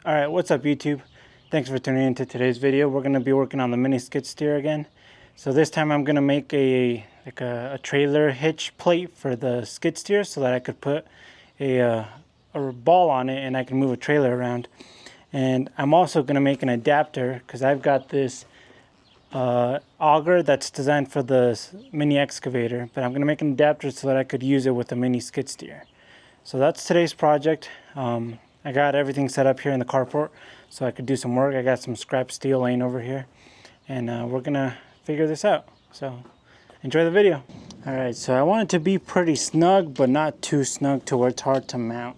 Alright, what's up YouTube? Thanks for tuning into today's video. We're going to be working on the mini skid steer again. So this time I'm going to make a trailer hitch plate for the skid steer so that I could put a ball on it and I can move a trailer around. And I'm also going to make an adapter because I've got this auger that's designed for the mini excavator, but I'm going to make an adapter so that I could use it with the mini skid steer. So that's today's project. I got everything set up here in the carport so I could do some work. I got some scrap steel laying over here, and we're gonna figure this out. So enjoy the video. All right, so I want it to be pretty snug, but not too snug to where it's hard to mount.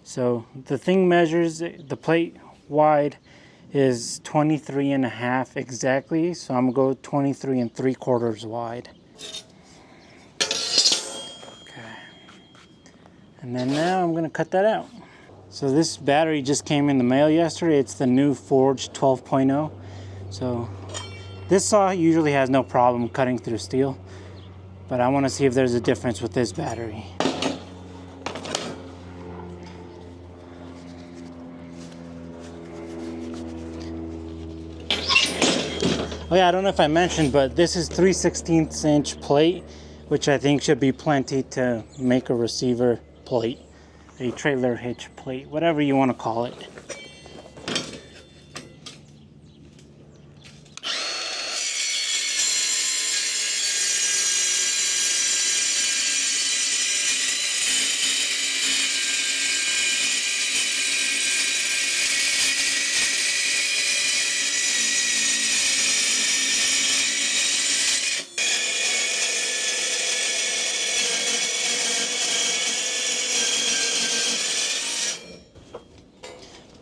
So the thing measures, the plate wide is 23.5 exactly. So I'm gonna go 23 3/4 wide. Okay. And then now I'm gonna cut that out. So this battery just came in the mail yesterday. It's the new Forge 12.0. So this saw usually has no problem cutting through steel, but I want to see if there's a difference with this battery. Oh yeah, I don't know if I mentioned, but this is 3/16 inch plate, which I think should be plenty to make a receiver plate. A trailer hitch plate, whatever you want to call it.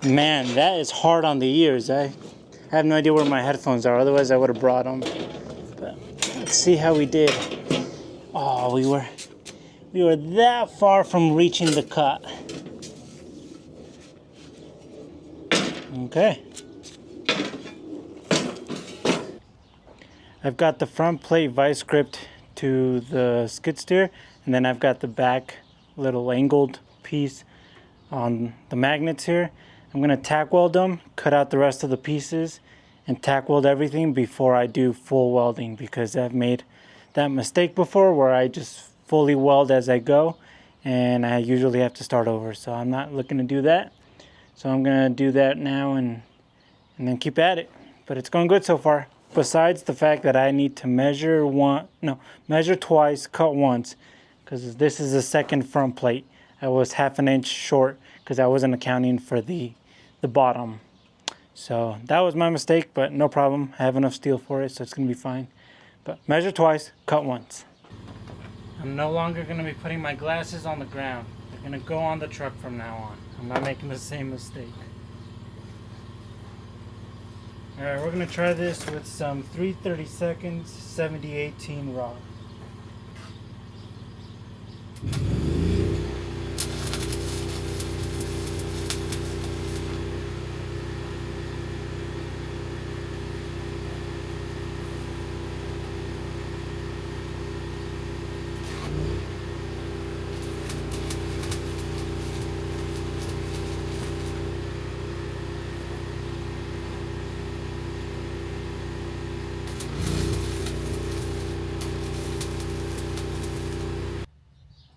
Man, that is hard on the ears. I have no idea where my headphones are, otherwise I would have brought them. But let's see how we did. Oh, we were that far from reaching the cut. Okay. I've got the front plate vice gripped to the skid steer, and then I've got the back little angled piece on the magnets here. I'm going to tack weld them, cut out the rest of the pieces, and tack weld everything before I do full welding, because I've made that mistake before where I just fully weld as I go and I usually have to start over. So I'm not looking to do that. So I'm going to do that now and then keep at it. But it's going good so far. Besides the fact that I need to measure twice, cut once, because this is the second front plate. I was 1/2 inch short because I wasn't accounting for the bottom. So that was my mistake, but no problem. I have enough steel for it, so it's going to be fine. But measure twice, cut once. I'm no longer going to be putting my glasses on the ground. They're going to go on the truck from now on. I'm not making the same mistake. Alright, we're going to try this with some 3/32 70/18 rod.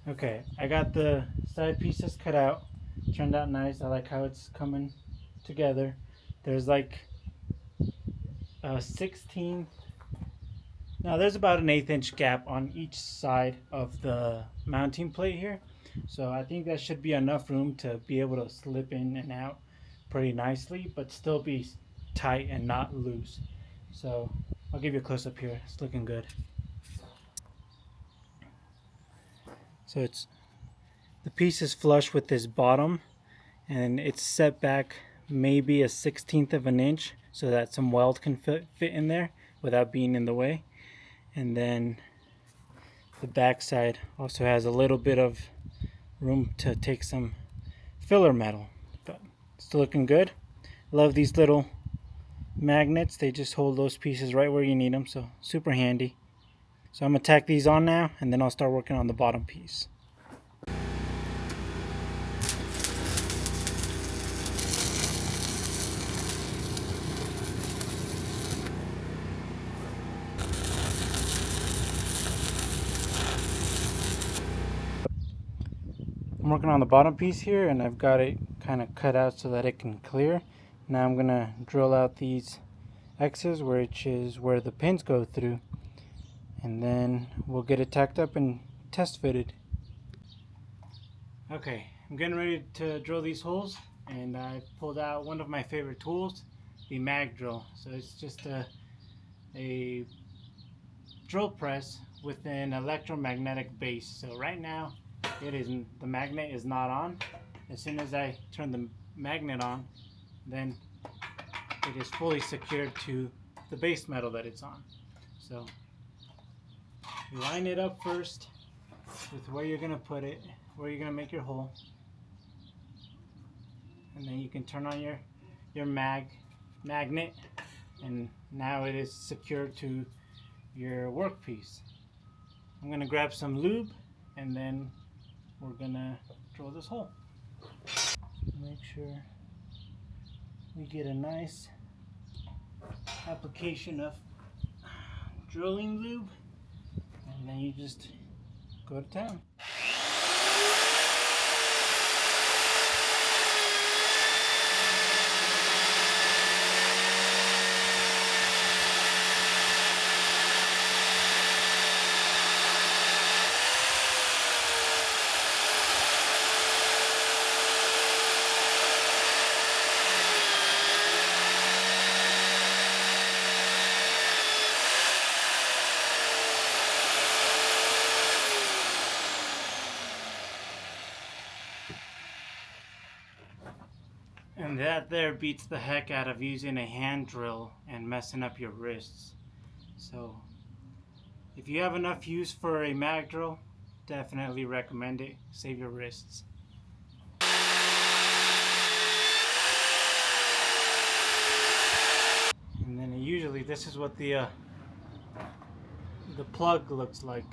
Okay, I got the side pieces cut out. Turned out nice. I like how it's coming together. There's like a 16. Now there's about an 1/8 inch gap on each side of the mounting plate here. So I think that should be enough room to be able to slip in and out pretty nicely, but still be tight and not loose. So I'll give you a close up here. It's looking good. So the piece is flush with this bottom, and it's set back maybe a 1/16 of an inch so that some weld can fit in there without being in the way. And then the back side also has a little bit of room to take some filler metal, but still looking good. Love these little magnets. They just hold those pieces right where you need them, so super handy. So I'm going to tack these on now, and then I'll start working on the bottom piece. working on the bottom piece here, and I've got it kind of cut out so that it can clear. Now I'm gonna drill out these X's, which is where the pins go through, and then we'll get it tacked up and test fitted. Okay, I'm getting ready to drill these holes, and I pulled out one of my favorite tools, the mag drill. So it's just a drill press with an electromagnetic base. So right now the magnet is not on. As soon as I turn the magnet on, then it is fully secured to the base metal that it's on. So you line it up first with where you're gonna put it, where you're gonna make your hole, and then you can turn on your magnet, and now it is secured to your workpiece. I'm gonna grab some lube, and then we're gonna drill this hole. Make sure we get a nice application of drilling lube, and then you just go to town. And that there beats the heck out of using a hand drill and messing up your wrists. So if you have enough use for a mag drill, definitely recommend it. Save your wrists. And then usually this is what the plug looks like.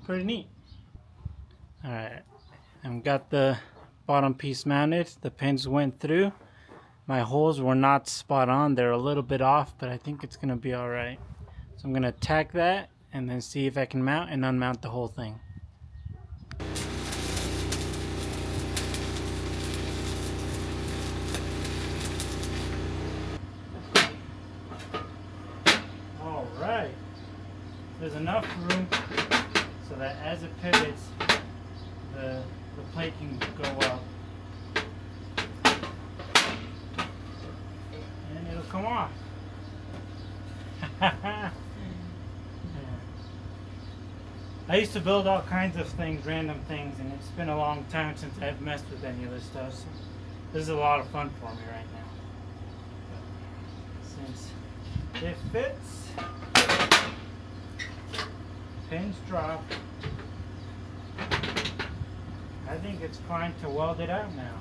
Pretty neat. Alright, I've got the bottom piece mounted. The pins went through. My holes were not spot on. They're a little bit off, but I think it's going to be alright. So I'm going to tack that and then see if I can mount and unmount the whole thing. Alright, there's enough room so that as it pivots, the plate can go up and it'll come off. Yeah. I used to build all kinds of things, random things, and it's been a long time since I've messed with any of this stuff, so this is a lot of fun for me right now. But since it fits, pins drop, I think it's fine to weld it out now.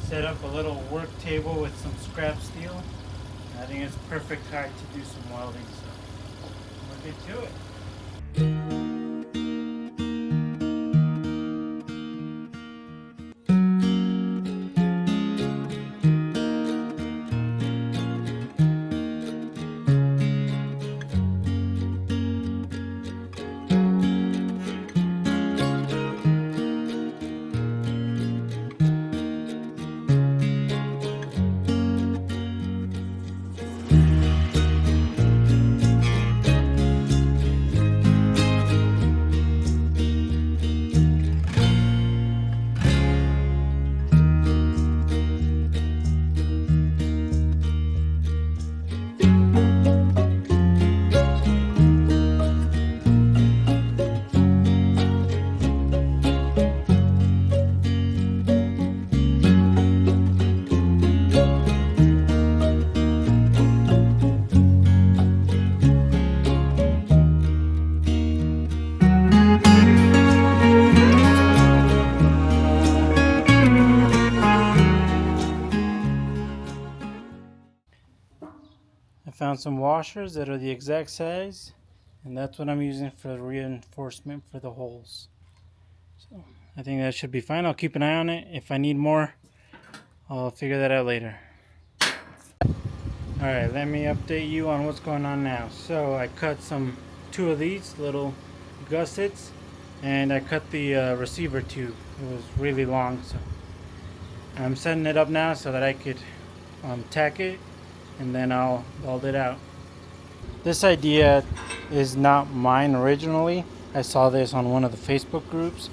Set up a little work table with some scrap steel. I think it's perfect height to do some welding, so we'll get to it. Found some washers that are the exact size, and that's what I'm using for the reinforcement for the holes. So I think that should be fine. I'll keep an eye on it. If I need more, I'll figure that out later. Alright, let me update you on what's going on now. So I cut two of these little gussets, and I cut the receiver tube. It was really long, so I'm setting it up now so that I could tack it, and then I'll weld it out. This idea is not mine originally. I saw this on one of the Facebook groups.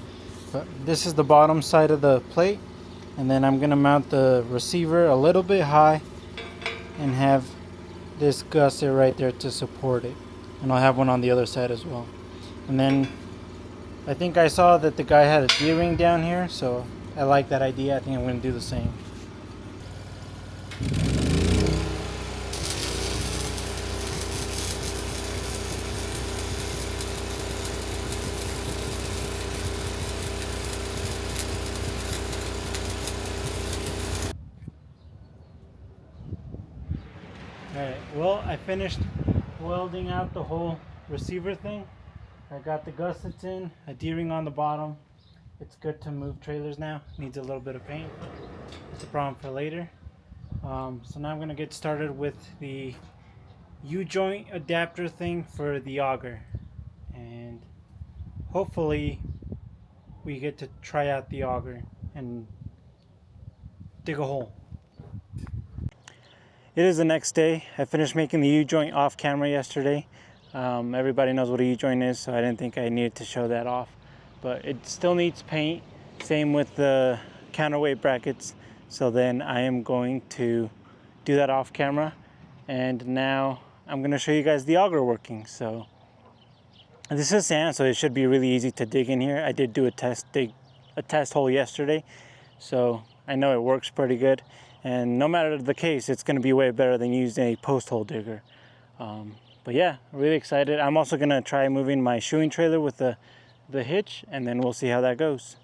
But this is the bottom side of the plate, and then I'm gonna mount the receiver a little bit high and have this gusset right there to support it, and I'll have one on the other side as well. And then I think I saw that the guy had a D-ring down here, so I like that idea. I think I'm gonna do the same. Alright, well, I finished welding out the whole receiver thing. I got the gussets in, a D-ring on the bottom. It's good to move trailers now. Needs a little bit of paint. It's a problem for later. So now I'm going to get started with the U-joint adapter thing for the auger. And hopefully we get to try out the auger and dig a hole. It is the next day. I finished making the U-joint off camera yesterday. Everybody knows what a U-joint is, so I didn't think I needed to show that off. But it still needs paint. Same with the counterweight brackets. So then I am going to do that off camera. And now I'm going to show you guys the auger working. So this is sand, so it should be really easy to dig in here. I did do a test hole yesterday, so I know it works pretty good. And no matter the case, it's going to be way better than using a post hole digger. But yeah, really excited. I'm also going to try moving my shoeing trailer with the hitch, and then we'll see how that goes.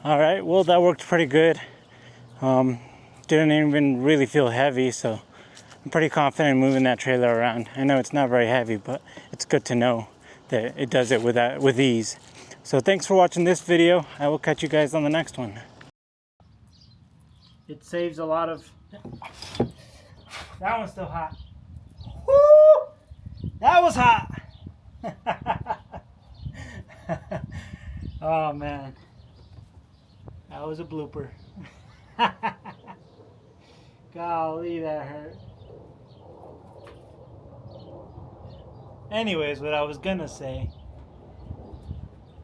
All right, well, that worked pretty good. Didn't even really feel heavy, so I'm pretty confident in moving that trailer around. I know it's not very heavy, but it's good to know that it does it with ease. So thanks for watching this video. I will catch you guys on the next one. It saves a lot of... That one's still hot. Woo! That was hot! Oh man. That was a blooper. Golly, that hurt. Anyways, what I was gonna say,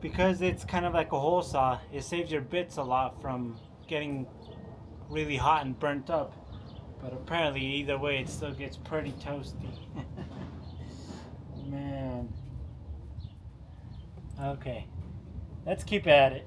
because it's kind of like a hole saw, it saves your bits a lot from getting really hot and burnt up. But apparently, either way, it still gets pretty toasty. Man. Okay, let's keep at it.